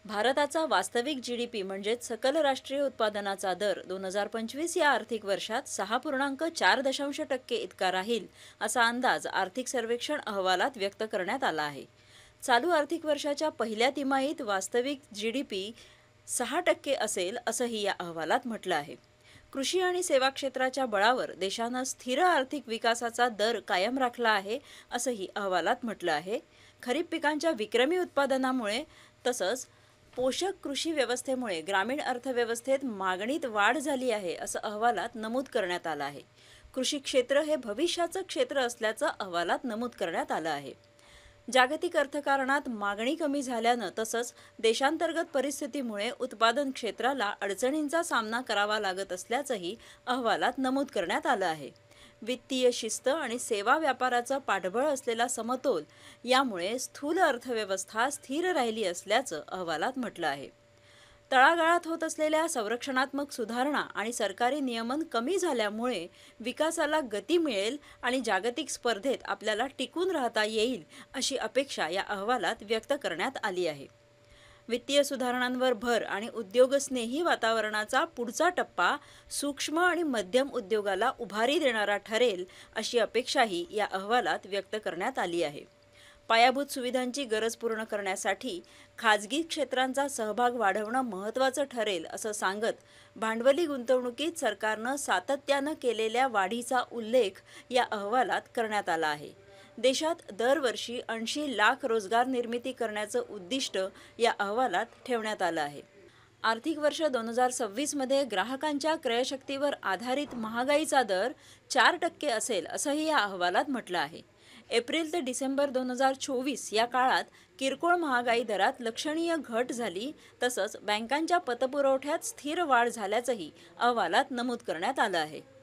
भारताचा वास्तविक जीडीपी म्हणजेच सकल राष्ट्रीय उत्पादनाचा दर 2025 या आर्थिक वर्षात 6.4% इतका राहील असा अंदाज आर्थिक सर्वेक्षण अहवालात व्यक्त करण्यात आला आहे। चालू आर्थिक वर्षाच्या पहिल्या तिमाहीत वास्तविक जीडीपी 6% असेल असंही या अहवालात म्हटलं आहे। कृषी आणि सेवा क्षेत्राच्या बळावर देशानं स्थिर आर्थिक विकासाचा दर कायम राखला आहे असंही अहवालात म्हटलं आहे। खरीप पिकांच्या विक्रमी उत्पादनामुळे तसंच पोषक कृषी व्यवस्थेमुळे ग्रामीण अर्थव्यवस्थेत मागणीत वाढ झाली आहे असं अहवालात नमूद करण्यात आलं आहे। कृषी क्षेत्र हे भविष्याचं क्षेत्र असल्याचं अहवालात नमूद करण्यात आलं आहे। जागतिक अर्थकारणात मागणी कमी झाल्यानं तसंच देशांतर्गत परिस्थितीमुळे उत्पादन क्षेत्राला अडचणींचा सामना करावा लागत असल्याचंही अहवालात नमूद करण्यात आलं आहे। वित्तीय शिस्त आणि सेवा व्यापाराचं पाठबळ असलेला समतोल यामुळे स्थूल अर्थव्यवस्था स्थिर राहिली असल्याचं अहवालात म्हटलं आहे। तळागाळात होत असलेल्या संरक्षणात्मक सुधारणा आणि सरकारी नियमन कमी झाल्यामुळे विकासाला गती मिळेल आणि जागतिक स्पर्धेत आपल्याला टिकून राहता येईल अशी अपेक्षा या अहवालात व्यक्त करण्यात आली आहे। वित्तीय सुधारणांवर भर आणि उद्योगस्नेही वातावरणाचा पुढचा टप्पा सूक्ष्म आणि मध्यम उद्योगाला उभारी देणारा ठरेल अशी अपेक्षाही या अहवालात व्यक्त करण्यात आली आहे। पायाभूत सुविधांची गरज पूर्ण करण्यासाठी खाजगी क्षेत्रांचा सहभाग वाढवणं महत्त्वाचं ठरेल असं सांगत भांडवली गुंतवणुकीत सरकारनं सातत्यानं केलेल्या वाढीचा उल्लेख या अहवालात करण्यात आला आहे। देशात दरवर्षी 80 लाख रोजगार निर्मिती करण्याचं उद्दिष्ट या अहवालात ठेवण्यात आलं आहे। आर्थिक वर्ष 2026 मध्ये ग्राहकांच्या क्रयशक्तीवर आधारित महागाईचा दर 4% असेल असंही या अहवालात म्हटलं आहे। एप्रिल ते डिसेंबर 2024 या काळात किरकोळ महागाई दरात लक्षणीय घट झाली तसंच बँकांच्या पतपुरवठ्यात स्थिर वाढ झाल्याचंही अहवालात नमूद करण्यात आलं आहे।